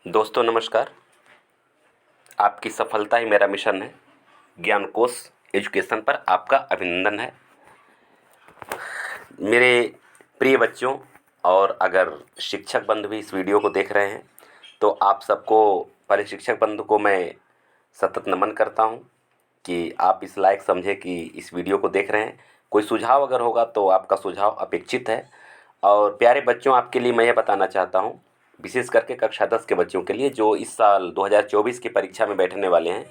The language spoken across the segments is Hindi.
दोस्तों नमस्कार। आपकी सफलता ही मेरा मिशन है। ज्ञान कोश एजुकेशन पर आपका अभिनंदन है मेरे प्रिय बच्चों। और अगर शिक्षक बंधु भी इस वीडियो को देख रहे हैं तो आप सबको, पहले शिक्षक बंधु को मैं सतत नमन करता हूं कि आप इस लायक समझे कि इस वीडियो को देख रहे हैं। कोई सुझाव अगर होगा तो आपका सुझाव अपेक्षित है। और प्यारे बच्चों, आपके लिए मैं ये बताना चाहता हूँ, विशेष करके कक्षा 10 के बच्चों के लिए जो इस साल 2024 की परीक्षा में बैठने वाले हैं,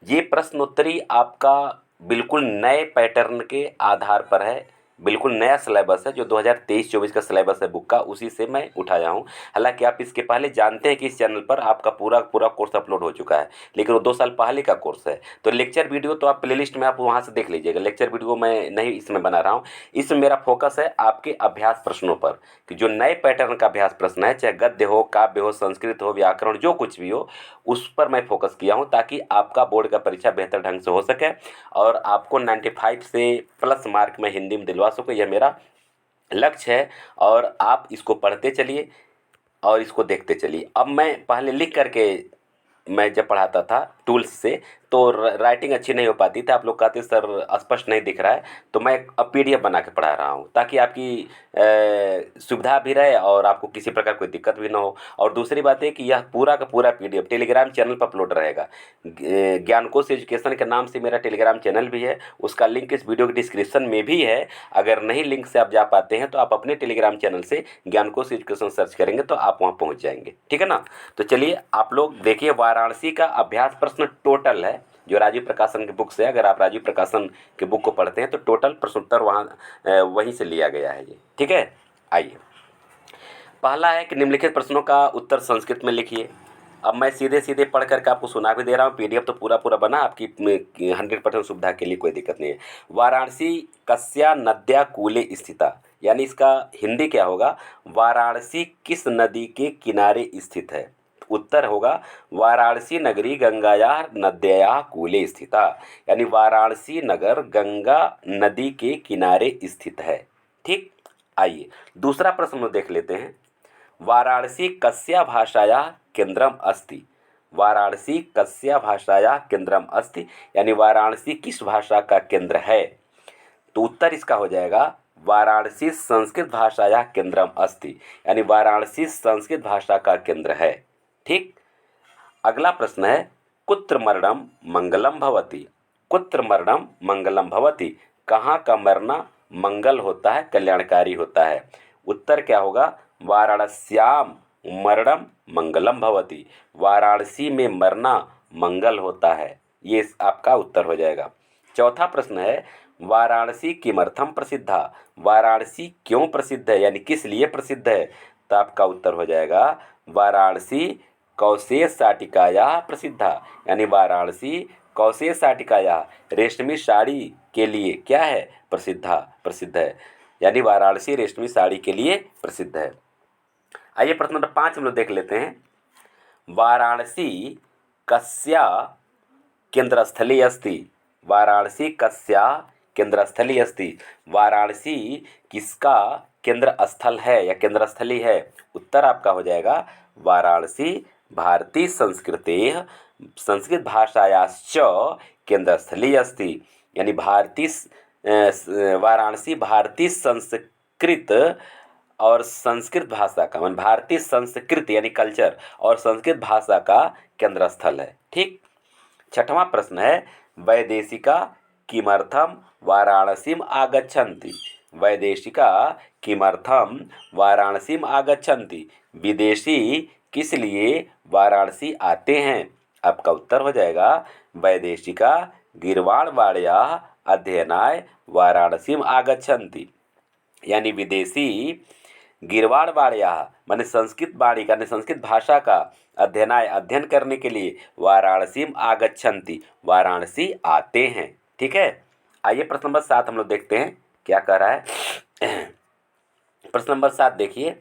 ये प्रश्नोत्तरी आपका बिल्कुल नए पैटर्न के आधार पर है। बिल्कुल नया सिलेबस है जो 2023-24 का सिलेबस है बुक का, उसी से मैं उठाया हूँ। हालांकि आप इसके पहले जानते हैं कि इस चैनल पर आपका पूरा पूरा कोर्स अपलोड हो चुका है, लेकिन वो 2 साल पहले का कोर्स है। तो लेक्चर वीडियो तो आप प्लेलिस्ट में आप वहाँ से देख लीजिएगा। लेक्चर वीडियो मैं नहीं इसमें बना रहा हूँ। इसमें मेरा फोकस है आपके अभ्यास प्रश्नों पर, कि जो नए पैटर्न का अभ्यास प्रश्न है, चाहे गद्य हो, काव्य हो, संस्कृत हो, व्याकरण, जो कुछ भी हो, उस पर मैं फोकस किया हूँ ताकि आपका बोर्ड का परीक्षा बेहतर ढंग से हो सके और आपको 95 से प्लस मार्क में हिंदी में दिलवा सको। यह मेरा लक्ष्य है। और आप इसको पढ़ते चलिए और इसको देखते चलिए। अब मैं पहले लिख करके, मैं जब पढ़ाता था टूल्स से, तो राइटिंग अच्छी नहीं हो पाती थी। आप लोग कहते सर स्पष्ट नहीं दिख रहा है, तो मैं अब पीडीएफ बना के पढ़ा रहा हूँ ताकि आपकी सुविधा भी रहे और आपको किसी प्रकार कोई दिक्कत भी ना हो। और दूसरी बात है कि यह पूरा का पूरा पीडीएफ टेलीग्राम चैनल पर अपलोड रहेगा। ज्ञानकोश एजुकेशन के नाम से मेरा टेलीग्राम चैनल भी है, उसका लिंक इस वीडियो के डिस्क्रिप्शन में भी है। अगर नहीं लिंक से आप जा पाते हैं तो आप अपने टेलीग्राम चैनल से ज्ञानकोश एजुकेशन सर्च करेंगे तो आप वहाँ पहुँच जाएंगे। ठीक है ना। तो चलिए आप लोग देखिए, वाराणसी का अभ्यास प्रश्न टोटल है जो राजीव प्रकाशन की बुक से। अगर आप राजीव प्रकाशन के बुक को पढ़ते हैं तो टोटल प्रश्नोत्तर वहाँ वहीं से लिया गया है ये। ठीक है, आइए। पहला है कि निम्नलिखित प्रश्नों का उत्तर संस्कृत में लिखिए। अब मैं सीधे सीधे पढ़ करके आपको सुना भी दे रहा हूँ। पीडीएफ तो पूरा पूरा बना, आपकी 100% सुविधा के लिए, कोई दिक्कत नहीं है। वाराणसी कस्या नद्या कूले स्थिता, यानी इसका हिंदी क्या होगा, वाराणसी किस नदी के किनारे स्थित है। उत्तर होगा वाराणसी नगरी गंगाया नद्या कूले स्थिता, यानी वाराणसी नगर गंगा नदी के किनारे स्थित है। ठीक, आइए दूसरा प्रश्न देख लेते हैं। वाराणसी कस्या भाषाया केंद्रम अस्ति। वाराणसी कस्या भाषाया केंद्रम अस्ति, यानी वाराणसी किस भाषा का केंद्र है। तो उत्तर इसका हो जाएगा वाराणसी संस्कृत भाषाया केंद्रम अस्ति, यानी वाराणसी संस्कृत भाषा का केंद्र है। ठीक, अगला प्रश्न है कुत्र मरणम मंगलम भवति। कुत्र मरणम मंगलम भवति, कहाँ का मरना मंगल होता है, कल्याणकारी होता है। उत्तर क्या होगा, वाराणस्याम मरणम मंगलम भवति, वाराणसी में मरना मंगल होता है। ये आपका उत्तर हो जाएगा। चौथा प्रश्न है वाराणसी किमर्थम प्रसिद्धा। वाराणसी क्यों प्रसिद्ध है, यानी किस लिए प्रसिद्ध है। तो आपका उत्तर हो जाएगा वाराणसी कौशेष साटिकाया प्रसिद्धा, यानी वाराणसी कौशेष साटिकाया रेशमी साड़ी के लिए क्या है, प्रसिद्ध है। यानी वाराणसी रेशमी साड़ी के लिए प्रसिद्ध है। आइए प्रश्न नंबर 5 हम लोग देख लेते हैं। वाराणसी कस्या केंद्रस्थली अस्ति। वाराणसी कस्या केंद्रस्थली अस्ति, वाराणसी किसका केंद्र स्थल है या केंद्रस्थली है। उत्तर आपका हो जाएगा वाराणसी भारतीय संस्कृतेः संस्कृत भाषायाश्च केंद्रस्थली अस्ति, यानी वाराणसी भारतीय संस्कृत और संस्कृत भाषा का, मान भारतीय संस्कृति यानी कल्चर और संस्कृत भाषा का केंद्र स्थल है। ठीक, छठवां प्रश्न है वैदेशिका किमर्थम वाराणसीम आगच्छन्ति। वैदेशिका किमर्थम वाराणसीम आगच्छन्ति, विदेशी किस लिए वाराणसी आते हैं। आपका उत्तर हो जाएगा वैदेशिका गीर्वाणवाड्याः अध्ययनाय वाराणसीम आगच्छन्ति, यानी विदेशी गीर्वाणवाड्याः माने संस्कृत वाणी का, संस्कृत भाषा का अध्ययनाय अध्ययन करने के लिए वाराणसीम आगच्छन्ति, वाराणसी आते हैं। ठीक है, आइए प्रश्न नंबर 7 हम लोग देखते हैं क्या कह रहा है। प्रश्न नंबर 7 देखिए,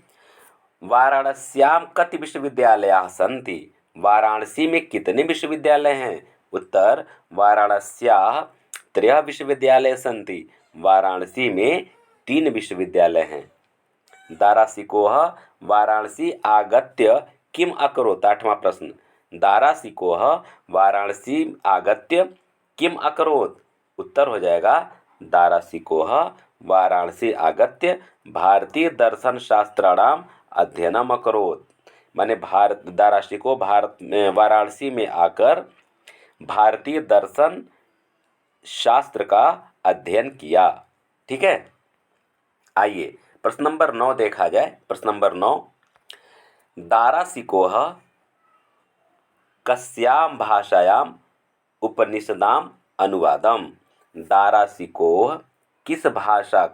वाराणस्याम कति विश्वविद्यालयाः सन्ति। वाराणसी में कितने विश्वविद्यालय हैं। उत्तर वाराणस्याः 3 विश्वविद्यालय सन्ति, वाराणसी में 3 विश्वविद्यालय हैं। दारासिकोः वाराणसी आगत्य किम अकरोत्। 8वां प्रश्न, दारासिकोह वाराणसी आगत्य किम अकरोत्। उत्तर हो जाएगा दारासिकोह वाराणसी आगत्य भारतीय दर्शन शास्त्राणाम अध्ययनम अकरोत्। माने भारत दारासिको भारत में वाराणसी में आकर भारतीय दर्शन शास्त्र का अध्ययन किया। ठीक है, आइए प्रश्न नंबर 9 देखा जाए। प्रश्न नंबर 9, दारासिकोह कस्याम भाषायाम उपनिषदाम अनुवादम। दारासिकोह किस भाषा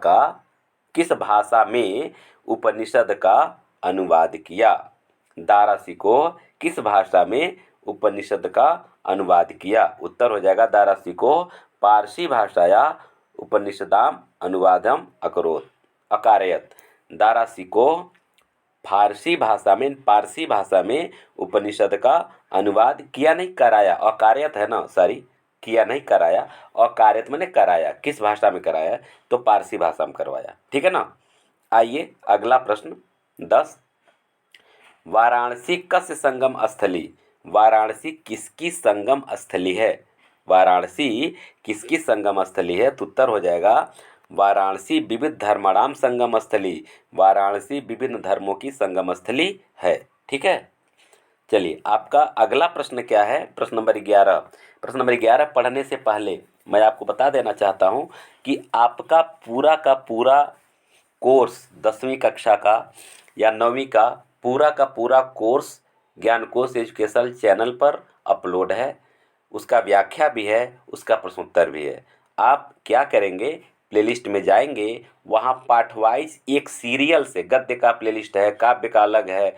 में उपनिषद का अनुवाद किया। दारासिकोह किस भाषा में उपनिषद का अनुवाद किया। उत्तर हो जाएगा दारासिकोह पारसी भाषाया उपनिषदाम अनुवादम अकरोत् अकारयत। दारासिकोह पारसी भाषा में उपनिषद का अनुवाद किया नहीं कराया। अकार्यत है ना, सॉरी, किया नहीं कराया। अकार्यत मैंने कराया। किस भाषा में कराया, तो पारसी भाषा में करवाया। ठीक है ना। आइए अगला प्रश्न 10, वाराणसी कस्य संगम स्थली। वाराणसी किसकी संगम स्थली है। वाराणसी किसकी संगम स्थली है, तो उत्तर हो जाएगा वाराणसी विविध धर्माणाम संगम स्थली। वाराणसी विभिन्न धर्मों की संगम स्थली है। ठीक है, चलिए आपका अगला प्रश्न क्या है, प्रश्न नंबर 11। प्रश्न नंबर 11 पढ़ने से पहले मैं आपको बता देना चाहता हूं कि आपका पूरा का पूरा कोर्स 10वीं कक्षा का या 9वीं का पूरा कोर्स ज्ञानकोश एजुकेशनल चैनल पर अपलोड है। उसका व्याख्या भी है, उसका प्रश्नोत्तर भी है। आप क्या करेंगे, प्लेलिस्ट में जाएंगे, वहाँ पार्ट वाइज एक सीरियल से गद्य का प्लेलिस्ट है, काव्य का अलग है,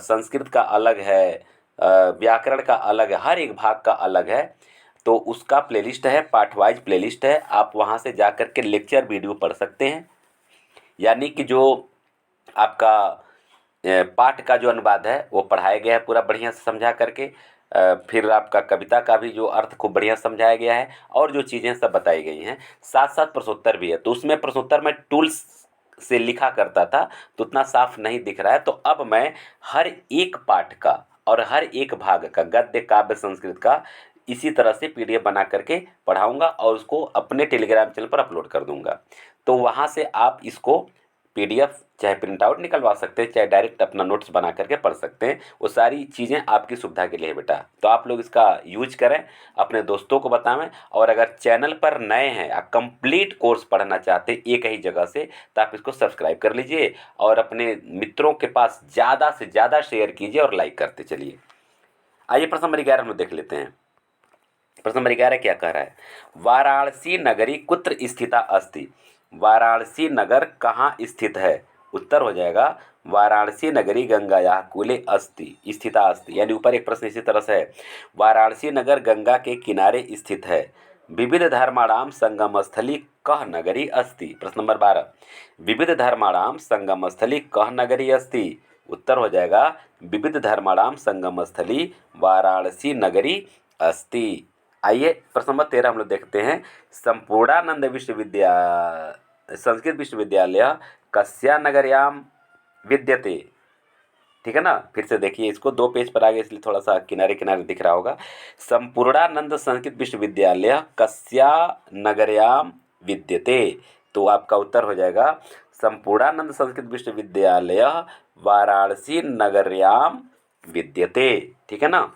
संस्कृत का अलग है, व्याकरण का अलग है, हर एक भाग का अलग है। तो उसका प्लेलिस्ट है, पार्ट वाइज प्लेलिस्ट है। आप वहाँ से जा कर के लेक्चर वीडियो पढ़ सकते हैं। यानी कि जो आपका पाठ का जो अनुवाद है वो पढ़ाया गया है पूरा बढ़िया से समझा करके। फिर आपका कविता का भी जो अर्थ खूब बढ़िया समझाया गया है और जो चीज़ें सब बताई गई हैं। साथ साथ प्रश्नोत्तर भी है। तो उसमें प्रश्नोत्तर में टूल्स से लिखा करता था तो उतना साफ नहीं दिख रहा है। तो अब मैं हर एक पाठ का और हर एक भाग का गद्य काव्य संस्कृत का इसी तरह से पीडीएफ बना करके पढ़ाऊँगा और उसको अपने टेलीग्राम चैनल पर अपलोड कर दूँगा। तो वहाँ से आप इसको पीडीएफ चाहे प्रिंट आउट निकलवा सकते हैं, चाहे डायरेक्ट अपना नोट्स बना करके पढ़ सकते हैं। वो सारी चीज़ें आपकी सुविधा के लिए है बेटा। तो आप लोग इसका यूज करें, अपने दोस्तों को बताएं। और अगर चैनल पर नए हैं, आप कंप्लीट कोर्स पढ़ना चाहते हैं एक ही जगह से, तो आप इसको सब्सक्राइब कर लीजिए और अपने मित्रों के पास ज़्यादा से ज़्यादा शेयर कीजिए और लाइक करते चलिए। आइए प्रश्न नंबर 11 हम लोग देख लेते हैं। प्रश्न नंबर 11 क्या कह रहा है, वाराणसी नगरी कुत्र स्थिता अस्ति। वाराणसी नगर कहाँ स्थित है। उत्तर हो जाएगा वाराणसी नगरी गंगायाः कूले अस्ति स्थिता अस्ति। यानी ऊपर एक प्रश्न इसी तरह से है, वाराणसी नगर गंगा के किनारे स्थित है। विविध धर्माणाम संगम स्थली कह नगरी अस्ति। प्रश्न नंबर 12, विविध धर्माणाम संगम स्थली कह नगरी अस्ति। उत्तर हो जाएगा विविध धर्माणाम संगम स्थली वाराणसी नगरी अस्ति। आइए प्रश्न नंबर 13 हम लोग देखते हैं, संपूर्णानंद संस्कृत विश्वविद्यालय कस्या नगर्याम विद्यते। ठीक है ना, फिर से देखिए इसको, 2 पेज पर आगे इसलिए थोड़ा सा किनारे किनारे दिख रहा होगा। संपूर्णानंद संस्कृत विश्वविद्यालय कस्या नगर्याम विद्यते। तो आपका उत्तर हो जाएगा संपूर्णानंद संस्कृत विश्वविद्यालय वाराणसी नगर्याम विद्यते। ठीक है ना।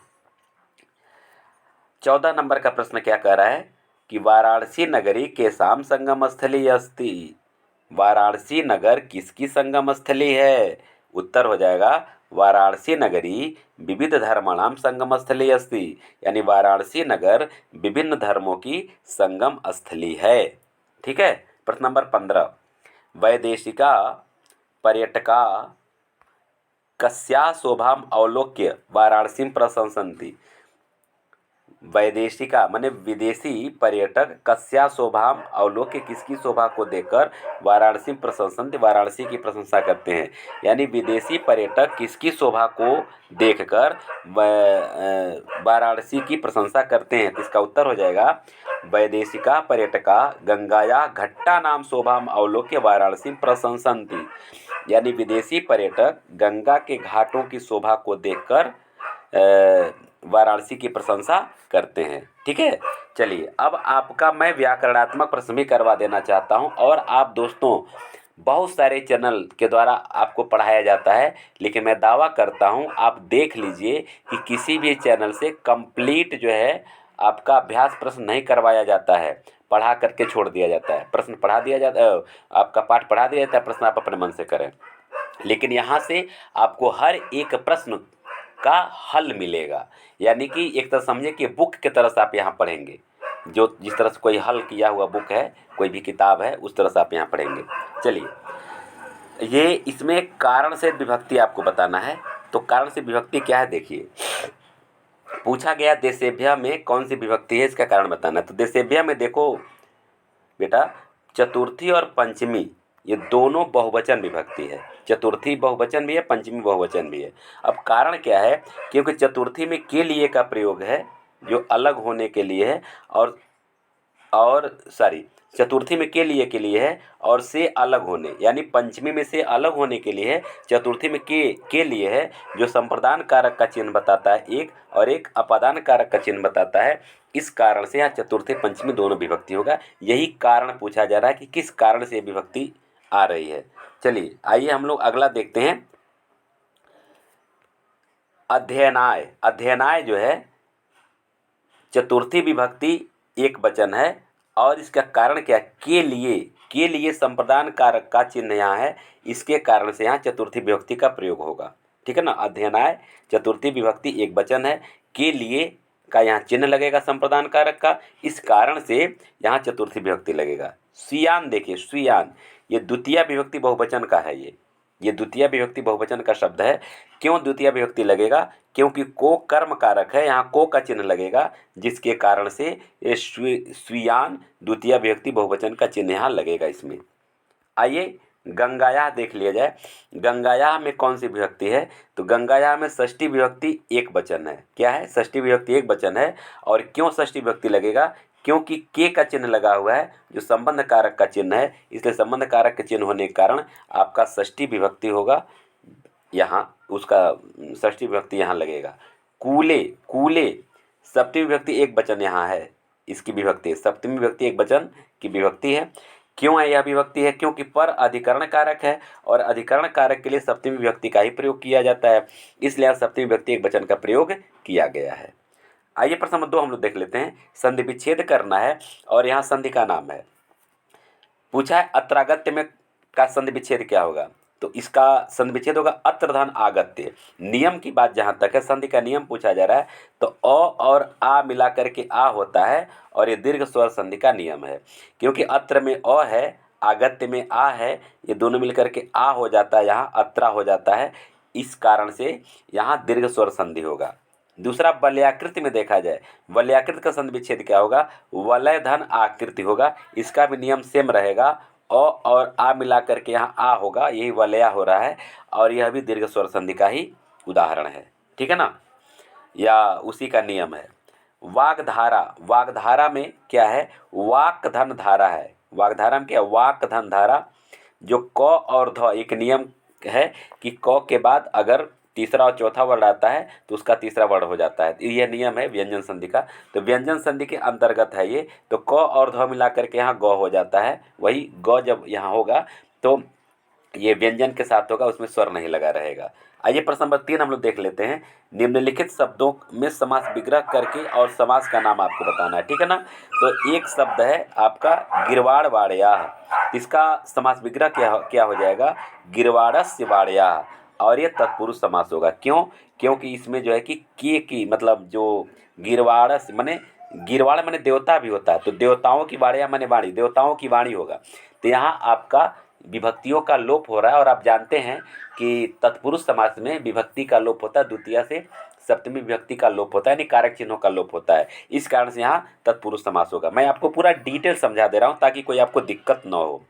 14 नंबर का प्रश्न क्या कह रहा है कि वाराणसी नगरी केषाम संगम स्थली अस्ति। वाराणसी नगर किसकी संगम स्थली है। उत्तर हो जाएगा वाराणसी नगरी विविध धर्माणाम संगम स्थली अस्ति। यानी वाराणसी नगर विभिन्न धर्मों की संगम स्थली है। ठीक है। प्रश्न नंबर 15, वैदेशिका पर्यटका कस्या शोभाम अवलोक्य वाराणसी प्रशंसन्ति। वैदेशिका माने विदेशी पर्यटक कस्या शोभाम अवलोक्य किसकी शोभा को देखकर वाराणसी प्रशंसन्ति वाराणसी की प्रशंसा करते हैं। यानी विदेशी पर्यटक किसकी शोभा को देखकर वाराणसी की प्रशंसा करते हैं। तो इसका उत्तर हो जाएगा वैदेशिका पर्यटका गंगाया घट्टा नाम शोभाम अवलोक्य वाराणसी प्रशंसन्ति। यानी विदेशी पर्यटक गंगा के घाटों की शोभा को देखकर वाराणसी की प्रशंसा करते हैं। ठीक है, चलिए अब आपका मैं व्याकरणात्मक प्रश्न भी करवा देना चाहता हूं। और आप दोस्तों, बहुत सारे चैनल के द्वारा आपको पढ़ाया जाता है, लेकिन मैं दावा करता हूं आप देख लीजिए कि किसी भी चैनल से कंप्लीट जो है आपका अभ्यास प्रश्न नहीं करवाया जाता है, पढ़ा करके छोड़ दिया जाता है। प्रश्न पढ़ा दिया जाता है, आपका पाठ पढ़ा दिया जाता है, प्रश्न आप अपने मन से करें। लेकिन यहाँ से आपको हर एक प्रश्न का हल मिलेगा, यानी कि एक तरह समझिए कि बुक की तरह से आप यहाँ पढ़ेंगे। जो जिस तरह से कोई हल किया हुआ बुक है, कोई भी किताब है, उस तरह से आप यहाँ पढ़ेंगे। चलिए, ये इसमें कारण से विभक्ति आपको बताना है। तो कारण से विभक्ति क्या है, देखिए पूछा गया देशेभ्य में कौन सी विभक्ति है, इसका कारण बताना है। तो देशेभ्य में देखो बेटा, चतुर्थी और पंचमी ये दोनों बहुवचन विभक्ति है। चतुर्थी बहुवचन भी है, पंचमी बहुवचन भी है। अब कारण क्या है, क्योंकि चतुर्थी में के लिए का प्रयोग है जो अलग होने के लिए है, और चतुर्थी में के लिए है और से अलग होने, यानी पंचमी में से अलग होने के लिए है। चतुर्थी में के लिए है जो संप्रदान कारक का चिन्ह बताता है एक, और एक अपादान कारक का चिन्ह बताता है। इस कारण से यहाँ चतुर्थी पंचमी दोनों विभक्ति होगा। यही कारण पूछा जा रहा है कि किस कारण से विभक्ति आ रही है। चलिए आइए हम लोग अगला देखते हैं। अध्ययनाय, अध्ययनाय जो है चतुर्थी विभक्ति एक वचन है, और इसका कारण क्या है, के लिए संप्रदान कारक का चिन्ह यहाँ है, इसके कारण से यहाँ चतुर्थी विभक्ति का प्रयोग होगा। ठीक है ना, अध्ययनाय चतुर्थी विभक्ति एक वचन है, के लिए का यहाँ चिन्ह लगेगा संप्रदान कारक का, इस कारण से यहाँ चतुर्थी विभक्ति लगेगा। स्वीयान, देखिए स्वीयान ये द्वितीय विभक्ति बहुवचन का है। ये द्वितीय विभक्ति बहुवचन का शब्द है। क्यों द्वितीय विभक्ति लगेगा, क्योंकि को कर्म कारक है, यहाँ को का चिन्ह लगेगा, जिसके कारण से ये स्वीयान द्वितीय विभक्ति बहुवचन का चिन्ह यहाँ लगेगा इसमें। आइए गंगायाह देख लिया जाए। गंगायाह में कौन सी विभक्ति है, तो गंगायाह में षष्ठी विभक्ति एक वचन है। क्या है, षष्ठी विभक्ति एक वचन है। और क्यों षष्ठी विभक्ति लगेगा, क्योंकि के का चिन्ह लगा हुआ है जो संबंध कारक का चिन्ह है, इसलिए संबंध कारक के चिन्ह होने के कारण आपका षष्ठी विभक्ति होगा, यहाँ उसका षष्ठी विभक्ति यहाँ लगेगा। कूले, कूले सप्तमी विभक्ति एक वचन यहाँ है, इसकी विभक्ति है, सप्तमी विभक्ति एक वचन की विभक्ति है। क्यों है यह विभक्ति है, क्योंकि पर अधिकरण कारक है, और अधिकरण कारक के लिए सप्तमी विभक्ति का ही प्रयोग किया जाता है, इसलिए यहाँ सप्तमी विभक्ति एक वचन का प्रयोग किया गया है। आइए प्रश्न नंबर 2 हम लोग देख लेते हैं। संधि विच्छेद करना है और यहाँ संधि का नाम है। पूछा है अत्रागत्य में का संधि विच्छेद क्या होगा, तो इसका संधि विच्छेद होगा अत्र धन आगत्य। नियम की बात जहाँ तक है, संधि का नियम पूछा जा रहा है, तो अ और आ मिला करके आ होता है, और ये दीर्घ स्वर संधि का नियम है। क्योंकि अत्र में अ है, आगत्य में आ है, ये दोनों मिलकर के आ हो जाता है, यहाँ अत्रा हो जाता है, इस कारण से यहाँ दीर्घ स्वर संधि होगा। दूसरा वलयाकृति में देखा जाए, वलयाकृति का संधि विच्छेद क्या होगा, वलय धन आकृति होगा, इसका भी नियम सेम रहेगा। अ और आ मिला करके यहाँ आ होगा, यही वलया हो रहा है, और यह भी दीर्घ स्वर संधि का ही उदाहरण है। ठीक है ना, या उसी का नियम है। वागधारा, वागधारा में क्या है, वाक धन धारा है। वागधारा में क्या है, वाक धन धारा, जो क और ध एक नियम है कि क के बाद अगर तीसरा और चौथा वर्ड आता है तो उसका तीसरा वर्ड हो जाता है, यह नियम है व्यंजन संधि का। तो व्यंजन संधि के अंतर्गत है ये, तो क और ध मिला करके यहाँ ग हो जाता है, वही ग जब यहाँ होगा तो ये व्यंजन के साथ होगा, उसमें स्वर नहीं लगा रहेगा। आइए प्रश्न नंबर 3 हम लोग देख लेते हैं। निम्नलिखित शब्दों में समास विग्रह करके और समास का नाम आपको बताना है। ठीक है ना, तो एक शब्द है आपका गिरवाड़ वाड़या, इसका समास विग्रह क्या हो जाएगा, गिरवाड़स्य वाड़या, और ये तत्पुरुष समास होगा। क्यों, क्योंकि इसमें जो है कि के की मतलब जो गिरवाड़स माने गिरवाड़ माने देवता भी होता है, तो देवताओं की वाड़या माने वाणी, देवताओं की वाणी होगा। तो यहाँ आपका विभक्तियों का लोप हो रहा है, और आप जानते हैं कि तत्पुरुष समास में विभक्ति का लोप होता है, द्वितीय से सप्तमी विभक्ति का लोप होता है, यानी कारक चिन्हों का लोप होता है, इस कारण से यहाँ तत्पुरुष समास होगा। मैं आपको पूरा डिटेल समझा दे रहा हूँ ताकि कोई आपको दिक्कत न हो।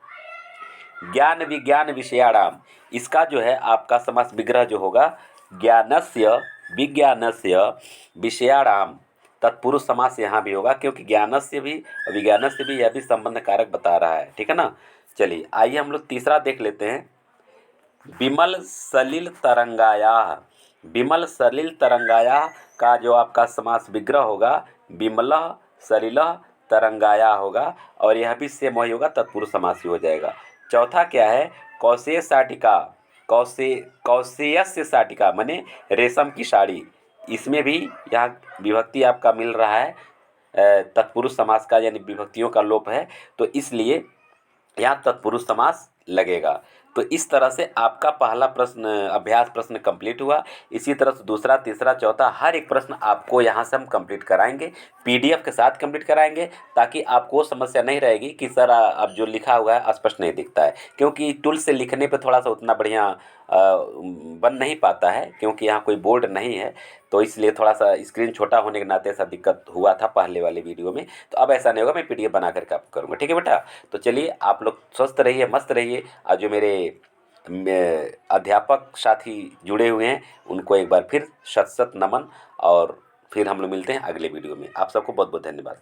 ज्ञान विज्ञान विषयाणाम, इसका जो है आपका समास विग्रह जो होगा, ज्ञानस्य विज्ञानस्य विषयाणाम, तत्पुरुष समास यहाँ भी होगा, क्योंकि ज्ञानस्य भी और विज्ञानस्य भी यह भी संबंध कारक बता रहा है। ठीक है ना, चलिए आइए हम लोग तीसरा देख लेते हैं। विमल सलिल तरंगाया। विमल सलिल तरंगाया का जो आपका समास विग्रह होगा विमल सलिल तरंगाया होगा, और यह भी सेम वही होगा, तत्पुरुष समास ही हो जाएगा। चौथा क्या है, कौशेय साटिका। कौशेयस्य साटिका माने रेशम की साड़ी। इसमें भी यहाँ विभक्ति आपका मिल रहा है, तत्पुरुष समास का, यानी विभक्तियों का लोप है, तो इसलिए यहाँ तत्पुरुष समास लगेगा। तो इस तरह से आपका पहला प्रश्न, अभ्यास प्रश्न कंप्लीट हुआ। इसी तरह से दूसरा, तीसरा, चौथा हर एक प्रश्न आपको यहाँ से हम कंप्लीट कराएंगे, पीडीएफ के साथ कंप्लीट कराएंगे, ताकि आपको समस्या नहीं रहेगी कि सर अब जो लिखा हुआ है स्पष्ट नहीं दिखता है, क्योंकि टूल से लिखने पे थोड़ा सा उतना बढ़िया बन नहीं पाता है, क्योंकि यहाँ कोई बोर्ड नहीं है, तो इसलिए थोड़ा सा स्क्रीन छोटा होने के नाते ऐसा दिक्कत हुआ था पहले वाले वीडियो में। तो अब ऐसा नहीं होगा, मैं पीडीएफ बना करके आपको करूँगा, ठीक है बेटा। तो चलिए आप लोग स्वस्थ रहिए, मस्त रहिए, और जो मेरे अध्यापक साथी जुड़े हुए हैं उनको एक बार फिर शत शत नमन, और फिर हम लोग मिलते हैं अगले वीडियो में। आप सबको बहुत बहुत धन्यवाद।